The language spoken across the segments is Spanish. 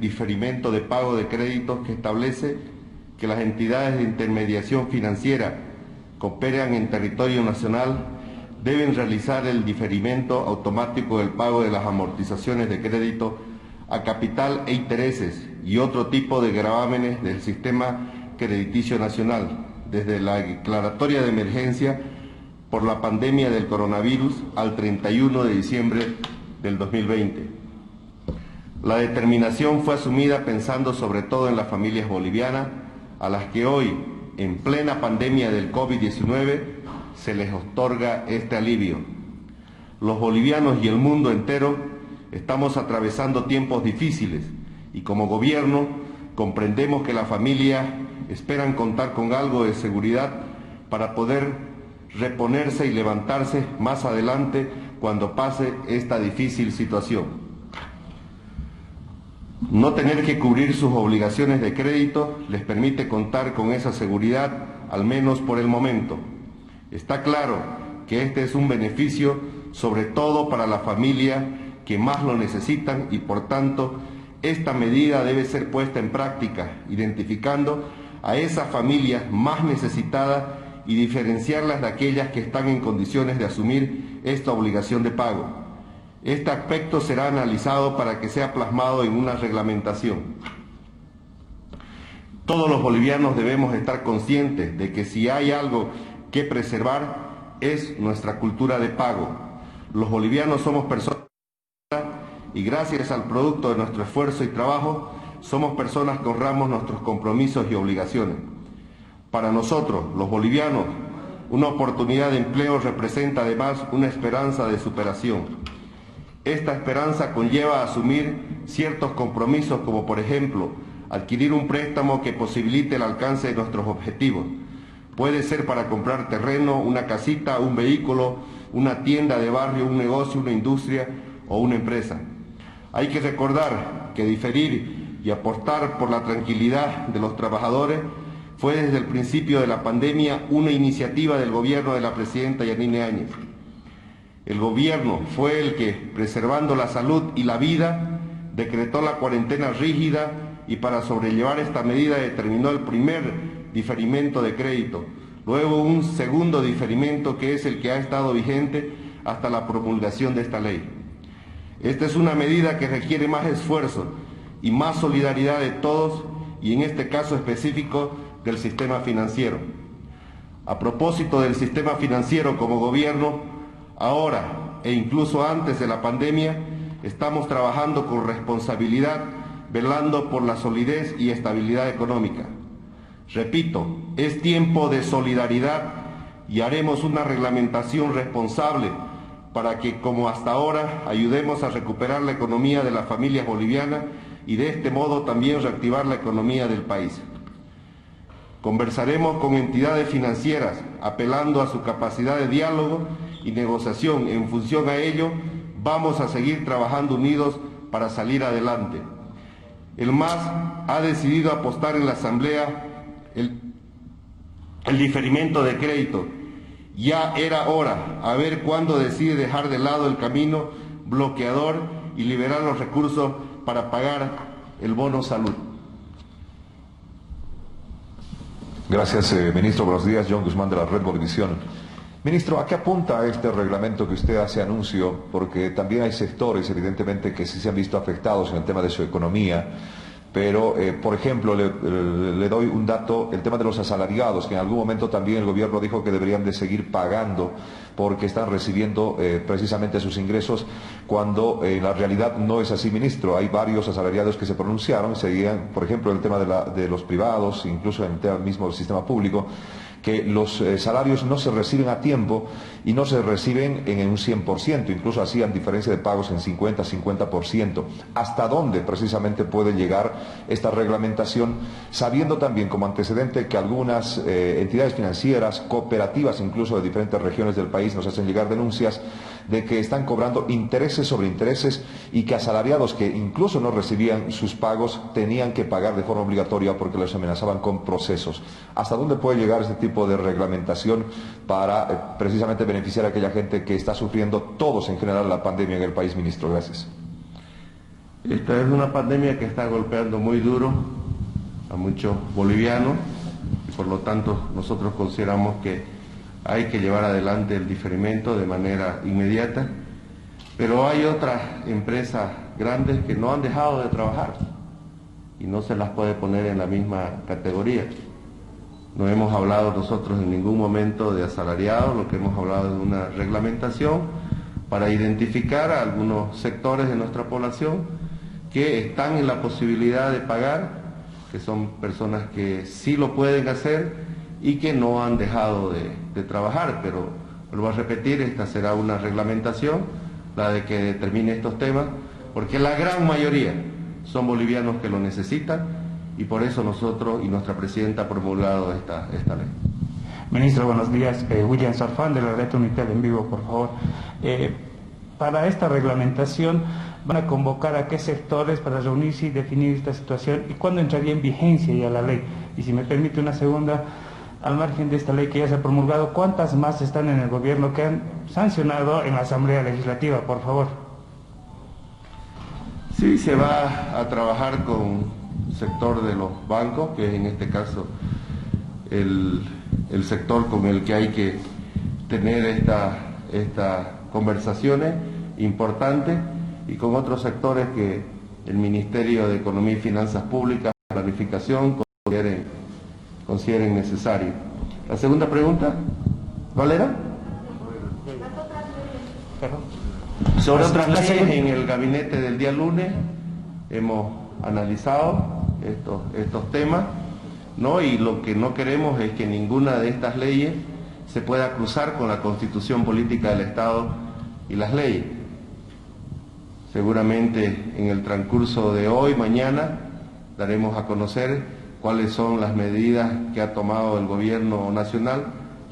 diferimiento de pago de créditos que establece que las entidades de intermediación financiera que operan en territorio nacional deben realizar el diferimiento automático del pago de las amortizaciones de crédito a capital e intereses y otro tipo de gravámenes del sistema crediticio nacional, desde la declaratoria de emergencia por la pandemia del coronavirus al 31 de diciembre del 2020. La determinación fue asumida pensando sobre todo en las familias bolivianas, a las que hoy, en plena pandemia del COVID-19, se les otorga este alivio. Los bolivianos y el mundo entero estamos atravesando tiempos difíciles y como gobierno comprendemos que las familias esperan contar con algo de seguridad para poder reponerse y levantarse más adelante cuando pase esta difícil situación. No tener que cubrir sus obligaciones de crédito les permite contar con esa seguridad, al menos por el momento. Está claro que este es un beneficio sobre todo para la familia que más lo necesitan y por tanto esta medida debe ser puesta en práctica, identificando a esas familias más necesitadas y diferenciarlas de aquellas que están en condiciones de asumir esta obligación de pago. Este aspecto será analizado para que sea plasmado en una reglamentación. Todos los bolivianos debemos estar conscientes de que si hay algo que preservar es nuestra cultura de pago. Los bolivianos somos personas y gracias al producto de nuestro esfuerzo y trabajo somos personas que honramos nuestros compromisos y obligaciones. Para nosotros, los bolivianos, una oportunidad de empleo representa además una esperanza de superación. Esta esperanza conlleva asumir ciertos compromisos como por ejemplo adquirir un préstamo que posibilite el alcance de nuestros objetivos. Puede ser para comprar terreno, una casita, un vehículo, una tienda de barrio, un negocio, una industria o una empresa. Hay que recordar que diferir y apostar por la tranquilidad de los trabajadores fue desde el principio de la pandemia una iniciativa del gobierno de la presidenta Yanine Áñez. El gobierno fue el que, preservando la salud y la vida, decretó la cuarentena rígida y para sobrellevar esta medida determinó el primer diferimiento de crédito, luego un segundo diferimiento que es el que ha estado vigente hasta la promulgación de esta ley. Esta es una medida que requiere más esfuerzo y más solidaridad de todos y en este caso específico del sistema financiero. A propósito del sistema financiero como gobierno, ahora e incluso antes de la pandemia, estamos trabajando con responsabilidad, velando por la solidez y estabilidad económica. Repito, es tiempo de solidaridad y haremos una reglamentación responsable para que, como hasta ahora, ayudemos a recuperar la economía de las familias bolivianas y de este modo también reactivar la economía del país. Conversaremos con entidades financieras, apelando a su capacidad de diálogo y negociación. En función a ello, vamos a seguir trabajando unidos para salir adelante. El MAS ha decidido apostar en la Asamblea el diferimiento de crédito. Ya era hora, a ver cuándo decide dejar de lado el camino bloqueador y liberar los recursos para pagar el bono salud. Gracias, ministro. Buenos días. John Guzmán de la Red Bolivisión. Ministro, ¿a qué apunta este reglamento que usted hace anuncio? Porque también hay sectores, evidentemente, que sí se han visto afectados en el tema de su economía. Pero, por ejemplo, le doy un dato, el tema de los asalariados, que en algún momento también el gobierno dijo que deberían de seguir pagando porque están recibiendo precisamente sus ingresos, cuando en la realidad no es así, ministro. Hay varios asalariados que se pronunciaron, seguían, por ejemplo, el tema de los privados, incluso en el tema mismo del sistema público, que los salarios no se reciben a tiempo y no se reciben en un 100%, incluso hacían diferencia de pagos en 50%. ¿Hasta dónde precisamente puede llegar esta reglamentación, sabiendo también como antecedente que algunas entidades financieras, cooperativas incluso de diferentes regiones del país nos hacen llegar denuncias de que están cobrando intereses sobre intereses y que asalariados que incluso no recibían sus pagos tenían que pagar de forma obligatoria porque les amenazaban con procesos? ¿Hasta dónde puede llegar este tipo de reglamentación para precisamente beneficiar a aquella gente que está sufriendo todos en general la pandemia en el país, ministro? Gracias. Esta es una pandemia que está golpeando muy duro a muchos bolivianos y por lo tanto nosotros consideramos que hay que llevar adelante el diferimiento de manera inmediata, pero hay otras empresas grandes que no han dejado de trabajar y no se las puede poner en la misma categoría. No hemos hablado nosotros en ningún momento de asalariados, lo que hemos hablado es de una reglamentación para identificar a algunos sectores de nuestra población que están en la posibilidad de pagar, que son personas que sí lo pueden hacer y que no han dejado de trabajar, pero vuelvo a repetir, esta será una reglamentación, la de que determine estos temas, porque la gran mayoría son bolivianos que lo necesitan y por eso nosotros y nuestra presidenta ha promulgado esta ley. Ministro, buenos días. William Sarfán de la Red Unitel en vivo, por favor. Para esta reglamentación, ¿van a convocar a qué sectores para reunirse y definir esta situación? ¿Y cuándo entraría en vigencia ya la ley? Y si me permite una segunda, al margen de esta ley que ya se ha promulgado, ¿cuántas más están en el gobierno que han sancionado en la Asamblea Legislativa, por favor? Sí, se va a trabajar con el sector de los bancos, que es en este caso el sector con el que hay que tener estas conversaciones importantes, y con otros sectores que el Ministerio de Economía y Finanzas Públicas, Planificación, consideren necesario. La segunda pregunta, ¿cuál era? Sobre otras leyes, en el gabinete del día lunes hemos analizado estos temas, ¿no? Y lo que no queremos es que ninguna de estas leyes se pueda cruzar con la Constitución Política del Estado y las leyes. Seguramente en el transcurso de hoy, mañana, daremos a conocer cuáles son las medidas que ha tomado el gobierno nacional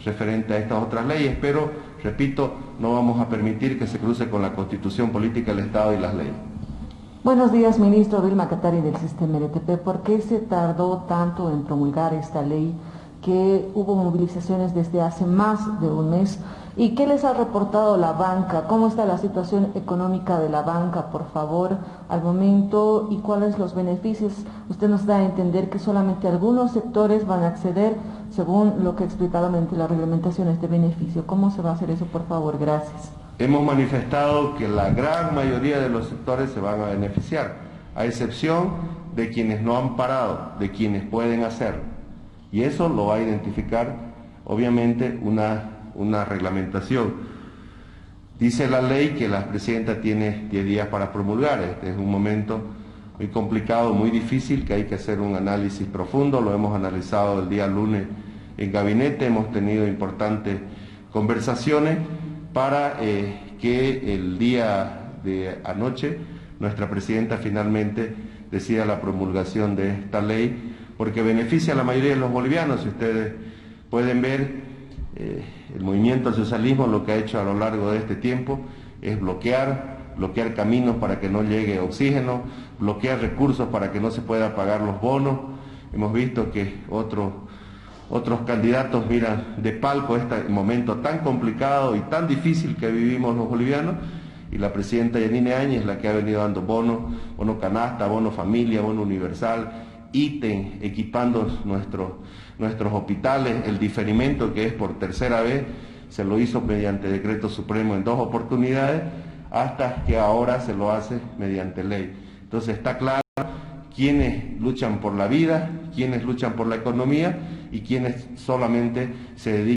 referente a estas otras leyes, pero, repito, no vamos a permitir que se cruce con la Constitución Política del Estado y las leyes. Buenos días, ministro Vilma Catari del Sistema RTP. ¿Por qué se tardó tanto en promulgar esta ley, que hubo movilizaciones desde hace más de un mes? ¿Y qué les ha reportado la banca? ¿Cómo está la situación económica de la banca, por favor, al momento? ¿Y cuáles los beneficios? Usted nos da a entender que solamente algunos sectores van a acceder, según lo que ha explicado mediante las reglamentaciones de beneficio. ¿Cómo se va a hacer eso, por favor? Gracias. Hemos manifestado que la gran mayoría de los sectores se van a beneficiar, a excepción de quienes no han parado, de quienes pueden hacerlo. Y eso lo va a identificar, obviamente, una reglamentación. Dice la ley que la presidenta tiene 10 días para promulgar. Este es un momento muy complicado, muy difícil, que hay que hacer un análisis profundo. Lo hemos analizado el día lunes en gabinete, hemos tenido importantes conversaciones para que el día de anoche nuestra presidenta finalmente decida la promulgación de esta ley, porque beneficia a la mayoría de los bolivianos. Si ustedes pueden ver, el movimiento al socialismo lo que ha hecho a lo largo de este tiempo es bloquear caminos para que no llegue oxígeno, bloquear recursos para que no se pueda pagar los bonos. Hemos visto que otros candidatos miran de palco este momento tan complicado y tan difícil que vivimos los bolivianos, y la presidenta Yanine Áñez la que ha venido dando bono canasta, bono familia, bono universal, ítem, equipando nuestros hospitales. El diferimiento, que es por tercera vez, se lo hizo mediante decreto supremo en 2 oportunidades, hasta que ahora se lo hace mediante ley. Entonces está claro quienes luchan por la vida, quienes luchan por la economía y quienes solamente se dedican